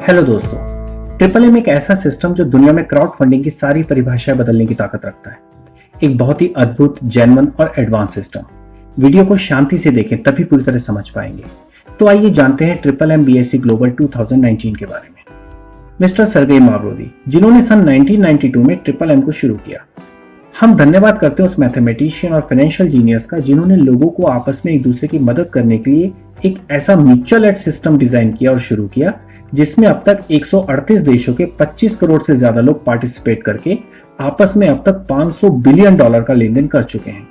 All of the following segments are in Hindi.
हेलो दोस्तों, ट्रिपल एम एक ऐसा सिस्टम जो दुनिया में क्राउड फंडिंग की सारी परिभाषाएं बदलने की ताकत रखता है। एक बहुत ही अद्भुत, जेन्युइन और एडवांस सिस्टम। वीडियो को शांति से देखें तभी पूरी तरह समझ पाएंगे। तो आइए जानते हैं ट्रिपल एम बीएससी ग्लोबल 2019 के बारे में। मिस्टर सर्गेई मावरोदी, जिन्होंने सन 1992 में ट्रिपल एम को शुरू किया। हम धन्यवाद करते हैं उस मैथमेटिशियन और फाइनेंशियल जीनियस का जिन्होंने लोगों को आपस में एक दूसरे की मदद करने के लिए एक ऐसा म्यूचुअल एड सिस्टम डिजाइन किया और शुरू किया जिसमें अब तक 138 देशों के 25 करोड़ से ज्यादा लोग पार्टिसिपेट करके आपस में अब तक $500 बिलियन का लेन देन कर चुके हैं।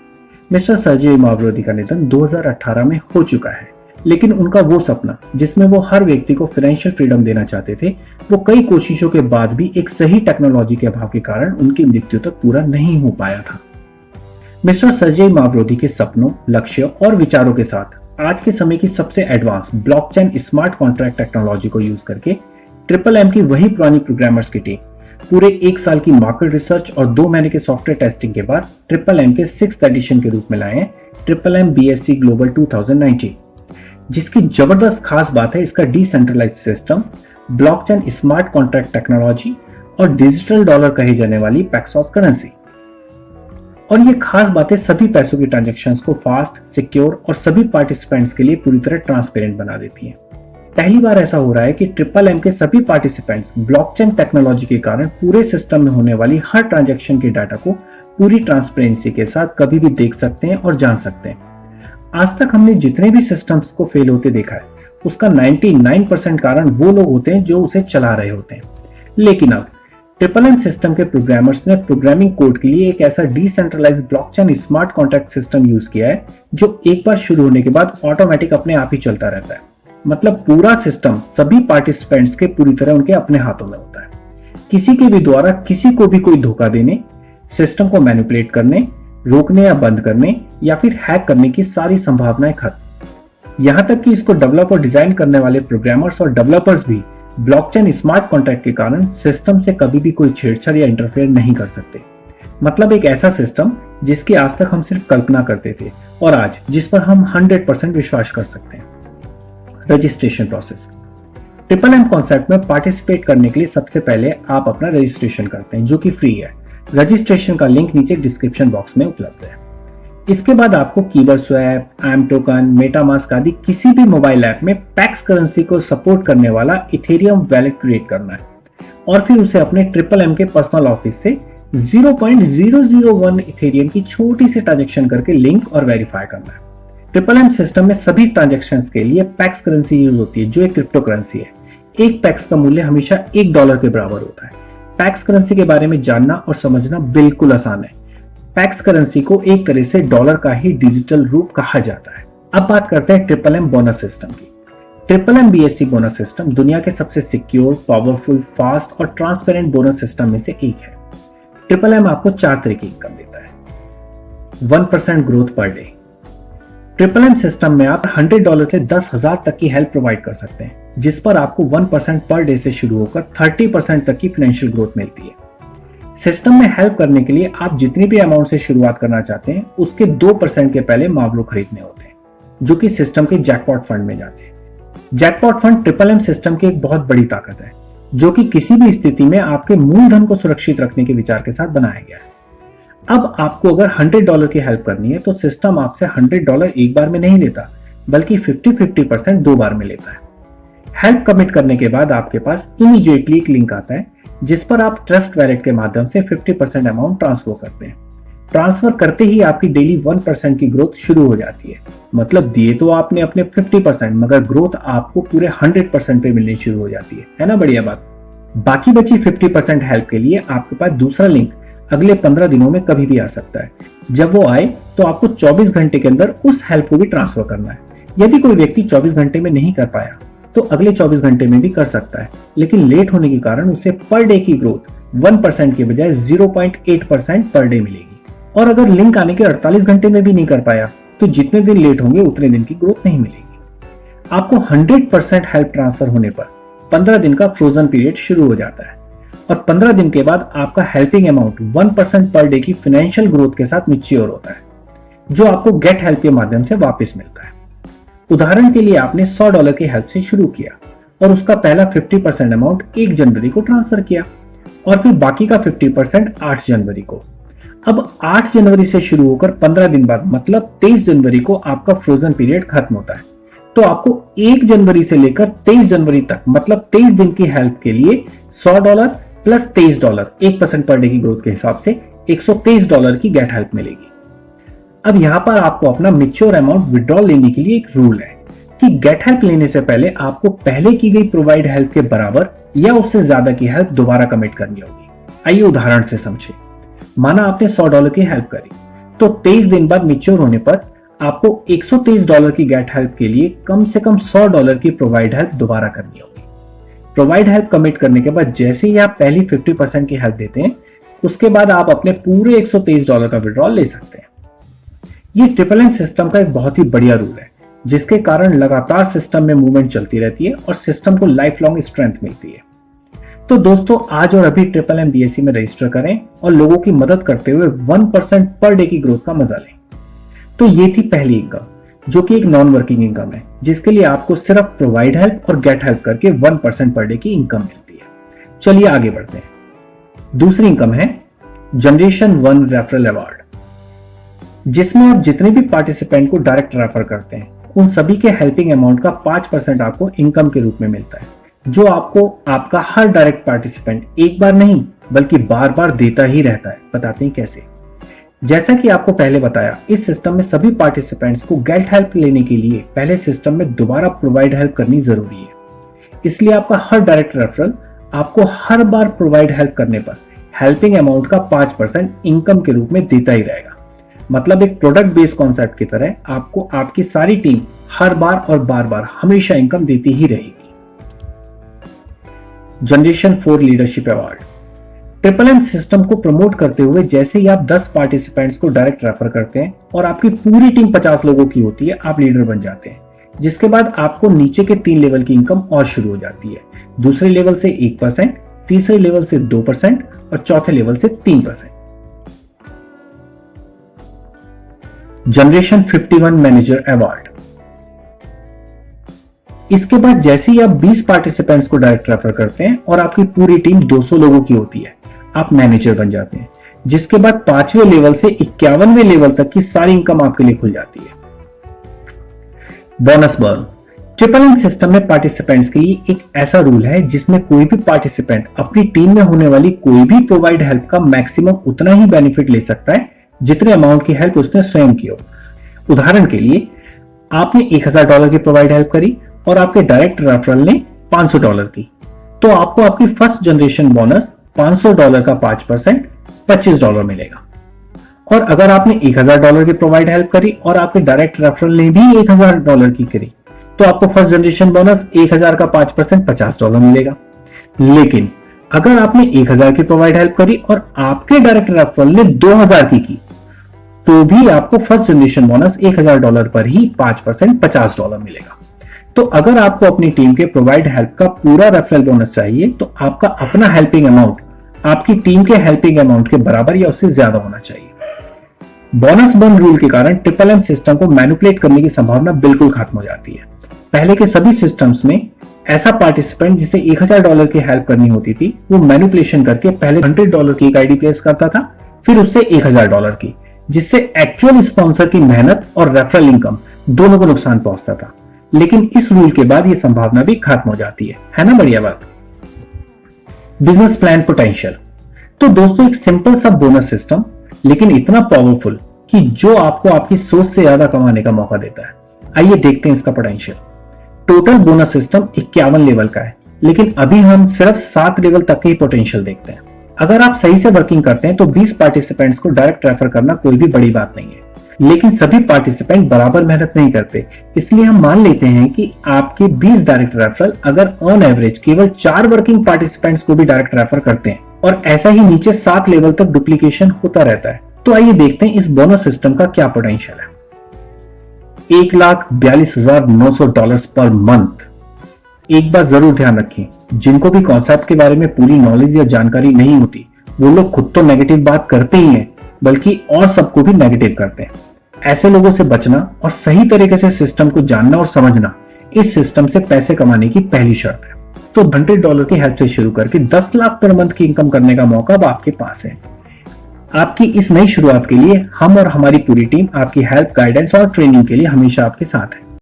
मिस्टर सर्गेई मावरोदी का निधन 2018 में हो चुका है, लेकिन उनका वो सपना जिसमें वो हर व्यक्ति को फाइनेंशियल फ्रीडम देना चाहते थे, वो कई कोशिशों के बाद भी एक सही टेक्नोलॉजी के अभाव के कारण उनकी मृत्यु तक पूरा नहीं हो पाया था। मिस्टर सर्गेई मावरोदी के सपनों, लक्ष्य और विचारों के साथ आज के समय की सबसे advance blockchain smart contract technology को यूज करके ट्रिपल एम की वही पुरानी प्रोग्रामर्स की टीम पूरे 1 साल की मार्केट रिसर्च और 2 महीने के सॉफ्टवेयर टेस्टिंग के बाद ट्रिपल एम के 6th एडिशन के रूप में लाए हैं ट्रिपल एम बीएससी ग्लोबल 2019, जिसकी जबरदस्त खास बात है इसका decentralised system, blockchain smart contract technology और डिजिटल डॉलर कही जाने वाली पैक्सॉस करेंसी। और ये खास बातें सभी पैसों की ट्रांजैक्शंस को फास्ट, सिक्योर और सभी पार्टिसिपेंट्स के लिए पूरी तरह ट्रांसपेरेंट बना देती हैं। पहली बार ऐसा हो रहा है कि ट्रिपल एम के सभी पार्टिसिपेंट्स ब्लॉकचेन टेक्नोलॉजी के कारण पूरे सिस्टम में होने वाली हर ट्रांजैक्शन के डाटा को पूरी ट्रांसपेरेंसी के साथ कभी भी देख सकते हैं और जान सकते हैं। आज तक हमने जितने भी सिस्टम्स को फेल होते देखा है उसका 99% कारण वो लोग होते हैं जो उसे चला रहे होते हैं। लेकिन अब ट्रिपल एम सिस्टम के प्रोग्रामर्स ने प्रोग्रामिंग कोड के लिए एक ऐसा decentralised blockchain smart contract system use किया है जो एक बार शुरू होने के बाद ऑटोमेटिक अपने आप ही चलता रहता है। मतलब पूरा सिस्टम सभी पार्टिसिपेंट्स के पूरी तरह उनके अपने हाथों में होता है। किसी के भी द्वारा किसी को भी कोई धोखा देने, सिस्टम को मैनिपुलेट करने, रोकने या बंद करने या फिर हैक करने की सारी संभावनाएं खत्म। यहां तक कि इसको डेवलप और डिजाइन करने वाले प्रोग्रामर्स और डेवलपर्स भी ब्लॉकचेन स्मार्ट कॉन्ट्रैक्ट के कारण सिस्टम से कभी भी कोई छेड़छाड़ या इंटरफेयर नहीं कर सकते। मतलब एक ऐसा सिस्टम जिसकी आज तक हम सिर्फ कल्पना करते थे और आज जिस पर हम 100% विश्वास कर सकते हैं। Registration process. Triple M concept में पार्टिसिपेट करने के लिए सबसे पहले आप अपना रजिस्ट्रेशन करते हैं जो कि फ्री है। रजिस्ट्रेशन का लिंक नीचे डिस्क्रिप्शन बॉक्स में उपलब्ध है। इसके बाद आपको कीबर्ड स्वैप, एम टोकन, मेटामास्क आदि किसी भी मोबाइल ऐप में पैक्स करेंसी को सपोर्ट करने वाला इथेरियम वैलेट क्रिएट करना है और फिर उसे अपने ट्रिपल एम के पर्सनल ऑफिस से 0.001 इथेरियम की छोटी सी ट्रांजैक्शन करके लिंक और वेरीफाई करना है। ट्रिपल एम सिस्टम में सभी ट्रांजैक्शंस के लिए पैक्स करेंसी यूज होती है जो एक क्रिप्टो करेंसी है। एक पैक्स का मूल्य हमेशा $1 के बराबर होता है। पैक्स करेंसी के बारे में जानना और समझना बिल्कुल आसान है। पैक्स करेंसी को एक तरह से डॉलर का ही डिजिटल रूप कहा जाता है। अब बात करते हैं ट्रिपल एम बोनस सिस्टम की। Triple M BSC bonus system दुनिया के सबसे सिक्योर, पावरफुल, फास्ट और ट्रांसपेरेंट बोनस सिस्टम में से एक है। ट्रिपल एम आपको 4 तरह की इनकम देता है। 1% growth per day. Triple M system में आप $100 से 10,000 तक की हेल्प प्रोवाइड कर सकते हैं, जिस पर आपको 1% पर डे से शुरू होकर 30% तक की फाइनेंशियल ग्रोथ मिलती है। सिस्टम में हेल्प करने के लिए आप जितनी भी अमाउंट से शुरुआत करना चाहते हैं उसके 2% के पहले मावलो खरीदने होते हैं, जो कि सिस्टम के जैकपॉट फंड में जाते हैं। Jackpot fund triple M system की एक बहुत बड़ी ताकत है, जो कि किसी भी स्थिति में आपके मूलधन को सुरक्षित रखने के विचार के साथ बनाया गया है। अब आपको अगर $100 की हेल्प करनी है तो सिस्टम आपसे $100 एक बार में नहीं लेता, बल्कि 50-50% 2 बार में लेता है। हेल्प कमिट करने के बाद आपके पास इमीडिएटली एक लिंक आता है जिस पर आप ट्रस्ट वैलेट के माध्यम से 50% अमाउंट ट्रांसफर करते हैं। ट्रांसफर करते ही आपकी डेली 1% की ग्रोथ शुरू हो जाती है। मतलब दिए तो आपने अपने 50%, मगर ग्रोथ आपको पूरे 100% पे मिलनी शुरू हो जाती है ना? बढ़िया बात। बाकी बची 50% हेल्प के लिए आपके पास दूसरा लिंक अगले 15 दिनों में कभी भी आ सकता है। जब वो आए तो आपको 24 घंटे के अंदर उस हेल्प को भी ट्रांसफर करना है। यदि कोई व्यक्ति 24 घंटे में नहीं कर पाया तो अगले 24 घंटे में भी कर सकता है, लेकिन लेट होने के कारण उसे पर डे की ग्रोथ 1% के बजाय 0.8% पर डे मिलेगी। और अगर लिंक आने के 48 घंटे में भी नहीं कर पाया तो जितने दिन लेट होंगे उतने दिन की ग्रोथ नहीं मिलेगी। आपको 100% हेल्प ट्रांसफर होने पर 15 दिन का फ्रोजन पीरियड शुरू हो जाता है और 15 दिन के बाद आपका हेल्पिंग अमाउंट 1% पर डे की फाइनेंशियल ग्रोथ के साथ मैच्योर होता है, जो आपको गेट हेल्प के माध्यम से वापस मिलता है। उदाहरण के लिए आपने $100 की हेल्प से शुरू किया और उसका पहला 50% अमाउंट 1 जनवरी को ट्रांसफर किया और फिर बाकी का 50% 8 जनवरी को। अब 8 जनवरी से शुरू होकर 15 दिन बाद मतलब 23 जनवरी को आपका फ्रोजन पीरियड खत्म होता है। तो आपको 1 जनवरी से लेकर 23 जनवरी तक मतलब 23 दिन की हेल्प के लिए $100 प्लस $23 1% पर डे की ग्रोथ के हिसाब से $123 की गेट हेल्प मिलेगी। अब यहां पर आपको अपना मैच्योर अमाउंट विड्रॉल लेने के लिए एक रूल है कि गेट हेल्प लेने से पहले आपको पहले की गई प्रोवाइड हेल्प के बराबर या उससे ज्यादा की हेल्प दोबारा कमिट करनी होगी। आइए उदाहरण से समझें। माना आपने $100 की हेल्प करी तो 23 दिन बाद मैच्योर होने पर आपको $123 की गेट हेल्प के लिए कम से कम $100 की प्रोवाइड हेल्प दोबारा करनी होगी। प्रोवाइड हेल्प कमिट करने के बाद जैसे ही आप पहली 50% की हेल्प देते हैं उसके बाद आप अपने पूरे $123 का विड्रॉल ले सकते हैं। ये ट्रिपल एम सिस्टम का एक बहुत ही बढ़िया रूल है जिसके कारण लगातार सिस्टम में मूवमेंट चलती रहती है और सिस्टम को लाइफ लॉन्ग स्ट्रेंथ मिलती है। तो दोस्तों आज और अभी ट्रिपल एम BSE में रजिस्टर करें और लोगों की मदद करते हुए 1% पर डे की ग्रोथ का मजा लें। तो ये थी पहली इनकम जो कि एक नॉन वर्किंग इनकम है जिसके लिए आपको सिर्फ प्रोवाइड हेल्प और गेट हेल्प करके 1% पर डे की इनकम मिलती है। चलिए आगे बढ़ते हैं। दूसरी इनकम है जनरेशन 1 रेफरल अवार्ड, जिसमें आप जितने भी पार्टिसिपेंट को डायरेक्ट रेफर करते हैं उन सभी के हेल्पिंग अमाउंट का 5% आपको इनकम के रूप में मिलता है, जो आपको आपका हर डायरेक्ट पार्टिसिपेंट एक बार नहीं बल्कि बार बार देता ही रहता है। बताते हैं कैसे। जैसा कि आपको पहले बताया, इस सिस्टम में सभी पार्टिसिपेंट्स को गेट हेल्प लेने के लिए पहले सिस्टम में दोबारा प्रोवाइड हेल्प करनी जरूरी है। इसलिए आपका हर डायरेक्ट रेफरल आपको हर बार प्रोवाइड हेल्प करने पर हेल्पिंग अमाउंट का 5% इनकम के रूप में देता ही रहेगा। मतलब एक प्रोडक्ट बेस्ड कॉन्सेप्ट की तरह आपको आपकी सारी टीम हर बार और बार बार हमेशा इनकम देती ही रहेगी। Generation 4 leadership award, triple M system को प्रमोट करते हुए जैसे ही आप 10 पार्टिसिपेंट्स को डायरेक्ट रेफर करते हैं और आपकी पूरी टीम 50 लोगों की होती है, आप लीडर बन जाते हैं, जिसके बाद आपको नीचे के 3 लेवल की इनकम और शुरू हो जाती है। दूसरे लेवल से 1%, तीसरे लेवल से 2% और चौथे लेवल से 3%। जनरेशन 51 मैनेजर अवार्ड, इसके बाद जैसे ही आप 20 पार्टिसिपेंट्स को डायरेक्ट रेफर करते हैं और आपकी पूरी टीम 200 लोगों की होती है, आप मैनेजर बन जाते हैं, जिसके बाद 5वें लेवल से 51वें लेवल तक की सारी इनकम आपके लिए खुल जाती है। Bonus burn, triple M system में पार्टिसिपेंट्स के लिए एक ऐसा रूल है जिसमें कोई भी पार्टिसिपेंट अपनी टीम में होने वाली कोई भी प्रोवाइड हेल्प का मैक्सिमम उतना ही बेनिफिट ले सकता है जितने अमाउंट की हेल्प उसने स्वयं की हो। उदाहरण के लिए आपने $1000 की प्रोवाइड हेल्प करी और आपके डायरेक्ट रेफरल ने $500 की, तो आपको आपकी फर्स्ट जनरेशन बोनस $500 का 5% $25 मिलेगा। और अगर आपने $1000 की प्रोवाइड हेल्प करी और आपके डायरेक्ट रेफरल ने भी $1000 की करी, तो आपको फर्स्ट जनरेशन बोनस 1000 का 5% $50 मिलेगा। लेकिन अगर आपने 1000 की प्रोवाइड हेल्प करी और आपके डायरेक्ट रेफरल ने 2000 की, तो भी आपको फर्स्ट जनरेशन बोनस $1000 पर ही 5% $50 मिलेगा। तो अगर आपको अपनी टीम के प्रोवाइड हेल्प का पूरा रेफरल बोनस चाहिए तो आपका अपना हेल्पिंग अमाउंट आपकी टीम के हेल्पिंग अमाउंट के बराबर या उससे ज्यादा होना चाहिए। बोनस बर्न रूल के कारण ट्रिपल एम सिस्टम को मैनिपुलेट करने की संभावना बिल्कुल खत्म हो जाती है। पहले के सभी सिस्टम्स में ऐसा पार्टिसिपेंट जिसे $1000 की हेल्प करनी होती थी, वो मैनिपुलेशन करके पहले $100 की एक आईडी प्लेस करता था, फिर उससे $1000 की, जिससे एक्चुअल स्पॉन्सर की मेहनत और रेफरल इनकम दोनों को नुकसान पहुंचता था। लेकिन इस रूल के बाद ये संभावना भी खत्म हो जाती है ना। बढ़िया बात। बिजनेस प्लान पोटेंशियल, तो दोस्तों एक सिंपल सा बोनस सिस्टम लेकिन इतना पावरफुल कि जो आपको आपकी सोच से ज्यादा कमाने का मौका देता है। आइए देखते हैं इसका potential. Total bonus system 51 level का है, लेकिन अभी हम सिर्फ 7 लेवल तक के ही पोटेंशियल देखते हैं। अगर आप सही से वर्किंग करते हैं तो 20 पार्टिसिपेंट्स को डायरेक्ट रेफर करना कोई भी बड़ी बात नहीं है, लेकिन सभी पार्टिसिपेंट बराबर मेहनत नहीं करते, इसलिए हम मान लेते हैं कि आपके 20 डायरेक्ट रेफरल अगर ऑन एवरेज केवल 4 वर्किंग पार्टिसिपेंट्स को भी डायरेक्ट रेफर करते हैं और ऐसा ही नीचे 7 लेवल तक डुप्लीकेशन होता रहता है, तो आइए देखते हैं इस बोनस सिस्टम का क्या पोटेंशियल है। $1,42,900 पर मंथ। एक बात जरूर ध्यान रखें, जिनको भी कॉन्सेप्ट के बारे में पूरी नॉलेज या जानकारी नहीं होती वो लोग खुद तो नेगेटिव बात करते ही हैं, बल्कि और सबको भी नेगेटिव करते हैं। ऐसे लोगों से बचना और सही तरीके से सिस्टम को जानना और समझना इस सिस्टम से पैसे कमाने की पहली शर्त है। तो $100 की हेल्प से शुरू करके 10 लाख पर मंथ की इनकम करने का मौका अब आपके पास है। आपकी इस नई शुरुआत के लिए हम और हमारी पूरी टीम आपकी हेल्प, गाइडेंस और ट्रेनिंग के लिए हमेशा आपके साथ है।